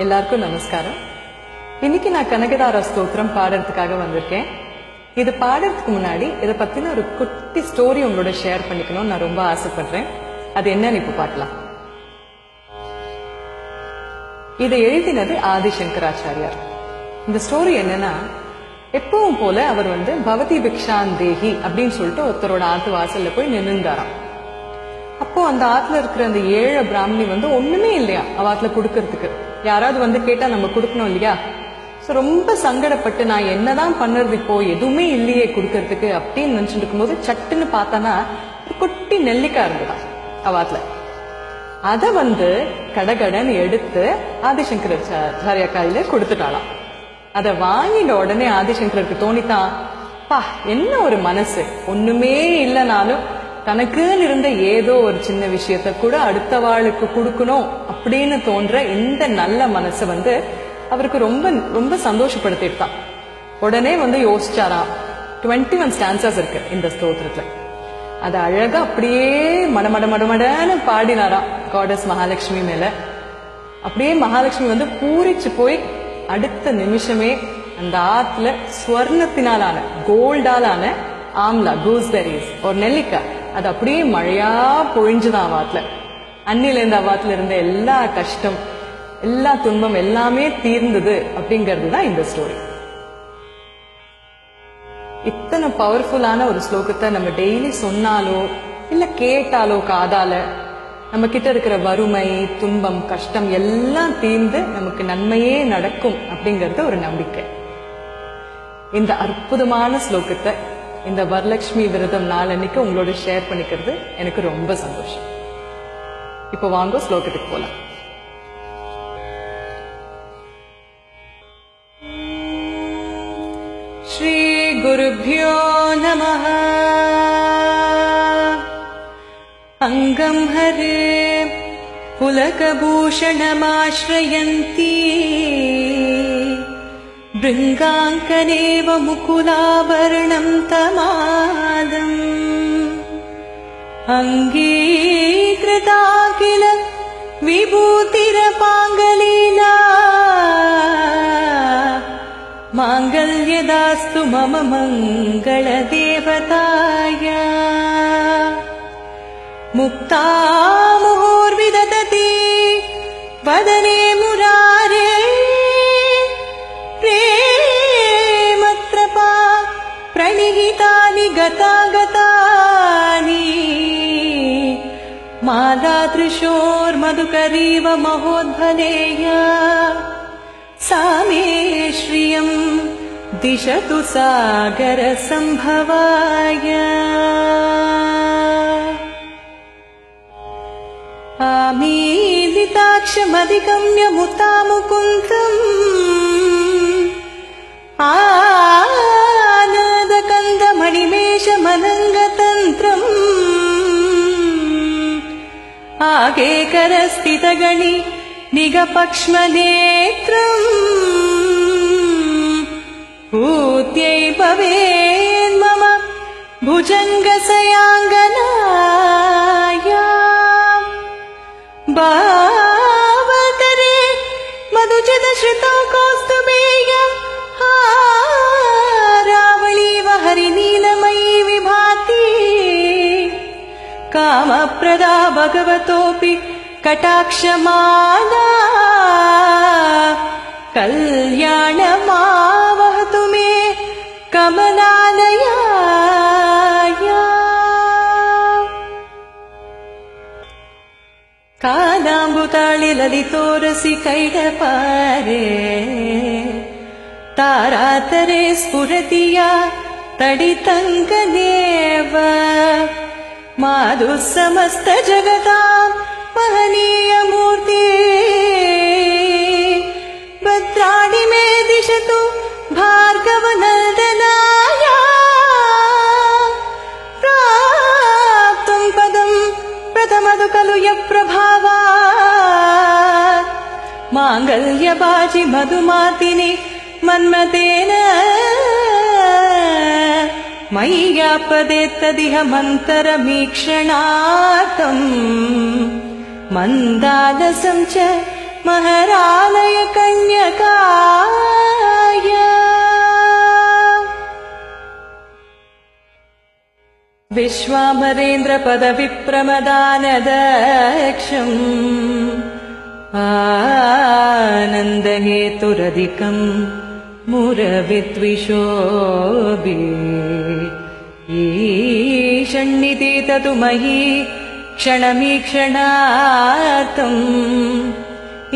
எல்லாருக்கும் நமஸ்காரம். இன்னைக்கு நான் கனகதார ஸ்தோத்திரம் பாடுறதுக்காக வந்திருக்கேன். இது பாடுறதுக்கு முன்னாடி இதை பத்தின ஒரு குட்டி ஸ்டோரி உங்களோட ஷேர் பண்ணிக்கணும்னு நான் ரொம்ப ஆசைப்படுறேன். அது என்னன்னு இப்ப பார்க்கலாம். இதை எழுதினது ஆதிசங்கராச்சாரியார். இந்த ஸ்டோரி என்னன்னா, எப்பவும் போல அவர் பவதி பிக்ஷான் தேஹி அப்படின்னு சொல்லிட்டு ஒருத்தரோட ஆத்து வாசல்ல போய் நின்னுந்தாராம். அப்போ அந்த ஆத்துல இருக்கிற அந்த ஏழை பிராமணி ஒண்ணுமே இல்லையா அவாத்துல குடுக்கறதுக்கு. யாராவது கேட்டா நம்ம கொடுக்கணும் இல்லையா? ரொம்ப சங்கடப்பட்டு நான் என்னதான் பண்றது இப்போ, எதுவுமே இல்லையே குடுக்கறதுக்கு அப்படின்னு நினைச்சுட்டு இருக்கும்போது சட்டுன்னு பார்த்தானா ஒரு குட்டி நெல்லிக்காய் இருந்துதான் அவாத்துல. அத கடகடன்னு எடுத்து ஆதிசங்கராச்சாரியா கையில கொடுத்துட்டாளாம். அத வாங்கின உடனே ஆதிசங்கருக்கு தோணித்தான், பா என்ன ஒரு மனசு, ஒண்ணுமே இல்லைனாலும் தனக்குன்னு இருந்த ஏதோ ஒரு சின்ன விஷயத்த கூட அடுத்தவாளுக்கு கொடுக்கணும் அப்படின்னு தோன்ற இந்த நல்ல மனசை அவருக்கு ரொம்ப ரொம்ப சந்தோஷப்படுத்திட்டான். உடனே யோசிச்சாராம். 21 ஸ்டான்சஸ் இருக்கு இந்த ஸ்தோத்திரத்துல. அது அழகா அப்படியே மடமடன்னு பாடினாராம் காடஸ் மகாலட்சுமி மேல. அப்படியே மகாலட்சுமி பூரிச்சு போய் அடுத்த நிமிஷமே அந்த ஆத்துல ஸ்வர்ணத்தினாலான கோல்டாலான ஆம்லா கூஸ்பெரிஸ் ஒரு நெல்லிக்காய் அது அப்படியே மழையா பொழிஞ்சுதான் அவாத்துல. அன்னில இருந்து அவாத்துல இருந்த எல்லா கஷ்டம் எல்லா துன்பம் எல்லாமே தீர்ந்தது அப்படிங்கிறது தான் இந்த ஸ்டோரி. இத்தனை பவர்ஃபுல்லான ஒரு ஸ்லோகத்தை நம்ம டெய்லி சொன்னாலோ இல்ல கேட்டாலோ காதால நம்ம கிட்ட இருக்கிற வறுமை துன்பம் கஷ்டம் எல்லாம் தீர்ந்து நமக்கு நன்மையே நடக்கும் அப்படிங்கறது ஒரு நம்பிக்கை. இந்த அற்புதமான ஸ்லோகத்தை இந்த வரலட்சுமி விரதம் நாள் அன்னைக்கு உங்களோட ஷேர் பண்ணிக்கிறது எனக்கு ரொம்ப சந்தோஷம். இப்போ வாங்க ஸ்லோகத்துக்கு போலாம். ஸ்ரீ குருப்யோ நமஹ. அங்கம் ஹரே புலகபூஷணமாஶ்ரயந்தி பிருங்காங்கனேவ முகுலாபரணம் தமாலம் அங்கீகிருதா கில விபூதிரபாங்கலீனா மாங்கல்யதாஸ்து மம மங்கள தேவதாயா முக்தா முஹூர்விதததி வதனே முராரே प्रेमत्रपा प्रणिहितानि गतागतानि मालादृशोर्मधुकरीव महोद्भलेया सा मे श्रियं दिशतु सागरसम्भवाय आमीलिताक्षमधिगम्य मुतामुकुन्दम् आनदकन्दमणिमेषमनङ्गतन्त्रम् आगेकरस्थितगणि निगपक्ष्मनेत्रम् भूत्यै भवेन्मम भुजङ्गसयाङ्गनाया बावकरे मधुचितश्रितौ कौस्तुभेया रावळीव हरिनीलमयी विभाति कामप्रदा भगवतोऽपि कटाक्षमाला कल्याणमावहतु मे कमलालया. कालाम्बुताळि ललितोरसि कैडपारे तारातरे स्फुरति या तडितङ्कनेव माधुः समस्त जगतां महनीयमूर्ति भद्राणि मे दिशतु भार्गवनन्दनाय प्राप्तुं पदं प्रथमदु खलु यप्रभावात् माङ्गल्यबाजि मधुमातिनि मन्मतेन मय्यापदेत्तदिह मन्तरमीक्षणार्थम् मन्दालसं च महरालय विश्वामरेन्द्रपदविप्रमदानदक्षम् आनन्दहेतुरधिकम् मुरविद्विषोऽपि ईषण्णिति ततु मयि क्षणमीक्षणार्थम्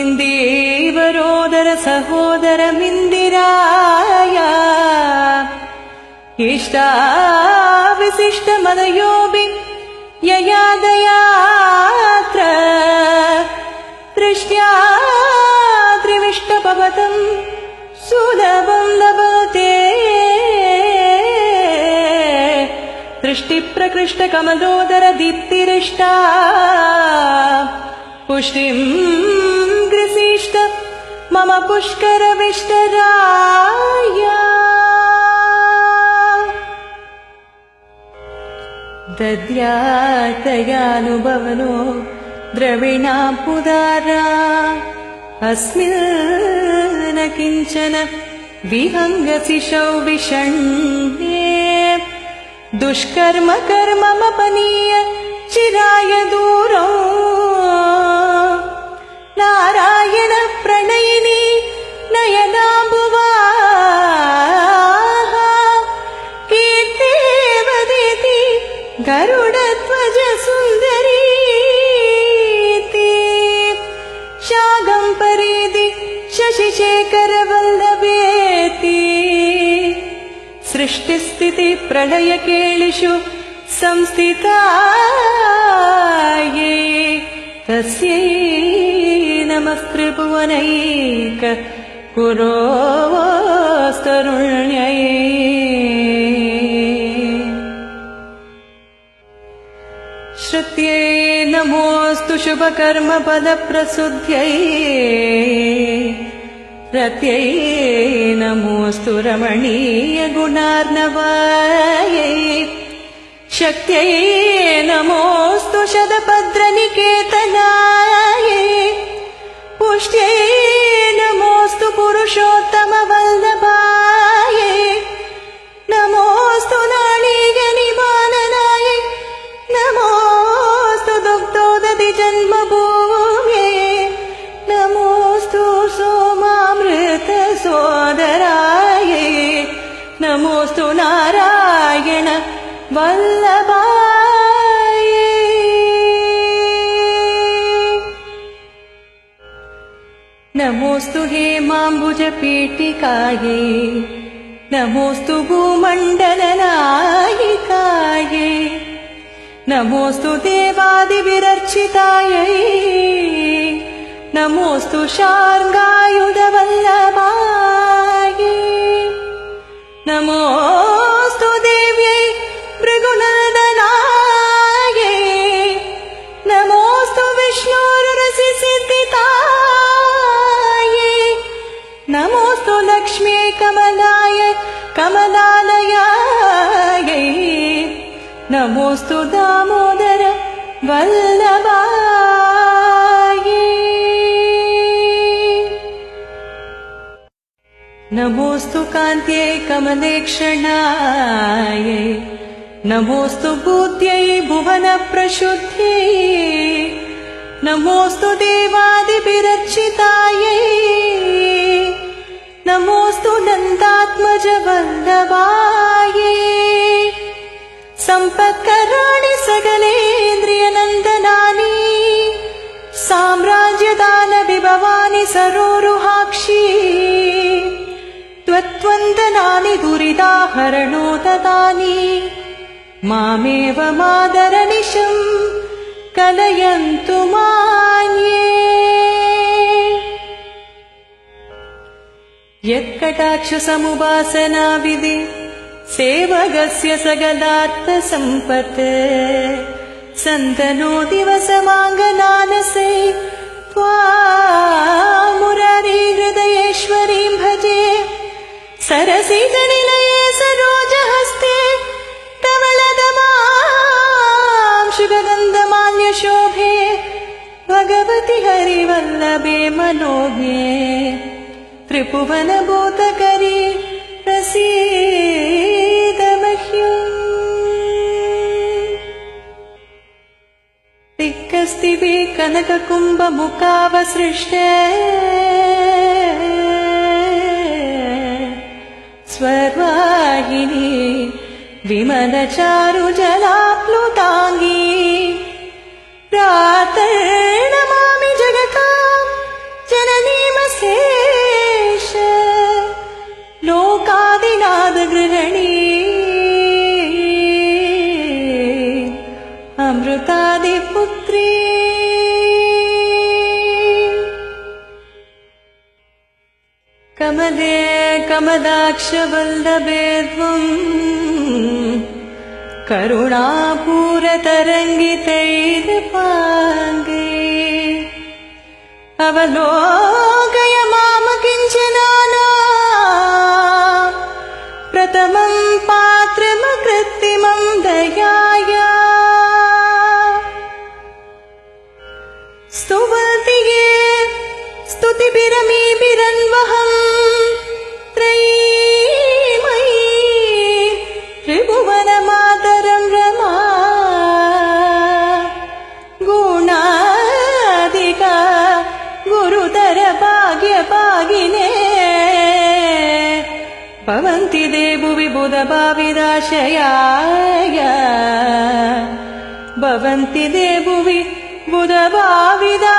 इन्दीवरोदर सहोदरमिन्दिराया इष्टाविशिष्टमदयोऽपि यया दयात्र दृष्ट्या त्रिविष्टपवतम् सुलभं लभते दृष्टिप्रकृष्टकमलोदर दीप्तिरिष्टा पुष्टिं ग्रसिष्ट मम पुष्करविष्टराया दद्यातयानुभवनो द्रविणाम्बुदारा अस्मिन् न किञ्चन विहङ्गसिषौ विषण्णे दुष्कर्म कर्ममपनीय चिराय दूरो नारायण प्रणयिनी नयनाम्बुवाः कीर्तेवदेति गरुडध्वज सुन्दरीति शागम्परीति शशिशेखरवल्लभेति सृष्टिस्थिति प्रलयकेलिषु संस्थितायै तस्यै नमस्त्रिभुवनैक पुरोस्तरुण्यै श्रुत्यै नमोऽस्तु शुभकर्मफलप्रसिद्ध्यै रत्यै नमोऽस्तु रमणीयगुणार्णवायै शक्त्यै नमोऽस्तु शतभद्रनिकेतनायै पुष्ट्यै नमोऽस्तु पुरुषोत्तमवल्लभायै नमोऽस्तु नाळीयनिवाननायै नमोऽस्तु दुग्धोदधि जन्मभूम्यै नमोऽस्तु सोमामृतसोदरायै नमोऽस्तु नारायण वल्लभायै नमोऽस्तु हेमाम्बुजपीठिकायै नमोऽस्तु भूमण्डलनायिकायै नमोऽस्तु देवादिविरर्चितायै नमोऽस्तु शार्ङ्गायुधवल्लभायै नमोऽस्तु देव्यै भृगुनन्दनायै नमोऽस्तु विष्णोरुरसिसिद्धितायै नमोऽस्तु लक्ष्म्यै कमलाय कमलालयायै नमोऽस्तु दामोदर वल्लभायै नमोऽस्तु कान्त्यै कमलेक्षणायै नमोऽस्तु बुद्ध्यै भुवनप्रशुद्ध्यै नमोऽस्तु देवादिभिरर्चितायै नमोऽस्तु नन्दात्मजवल्लभायै सम्पत्कराणि सकलेन्द्रियनन्दनानि साम्राज्यदानविभवानि सरोरुहाक्षी त्वत्वन्दनानि दुरिदाहरणोदतानि मामेव मादरनिशं कलयन्तु मान्ये यत्कटाक्षसमुपासनाविधि सेवकस्य सकलार्थसम्पत् सन्तनोति वसमाङ्गनानसे त्वामुरारी हृदयेश्वरीं भजे सरसिजनिलये सरोजहस्ते कमलदमां शुभगन्धमाल्यशोभे भगवति हरिवल्लभे मनोज्ञे त्रिभुवनभूतकरी प्रसीद मह्यम् स्तुतिभिः कनककुम्भमुखावसृष्टे स्वर्वाहिनी विमलचारुजलाप्लुताङ्गी प्रातर्नमामि जगतां जननीमशेष लोकादिनादगृहिणी अमृतादिपुत्री कमले कमलाक्षवल्लभे त्वम् करुणापूरतरङ्गितैर्पाङ्गे अवलोकय माम किञ्चनाना प्रथमं पात्रमकृत्रिमं दयाया स्तुवन्ति ये स्तुतिभिरमीभिरन्वहं त्रयीमयी त्रिभुवनमातरं रमा गुणाधिका गुरुतर भाग्यभागिने भवन्ति देवुवि बुधभाविदाशयाय भवन्ति देवुवि बुधभाविदा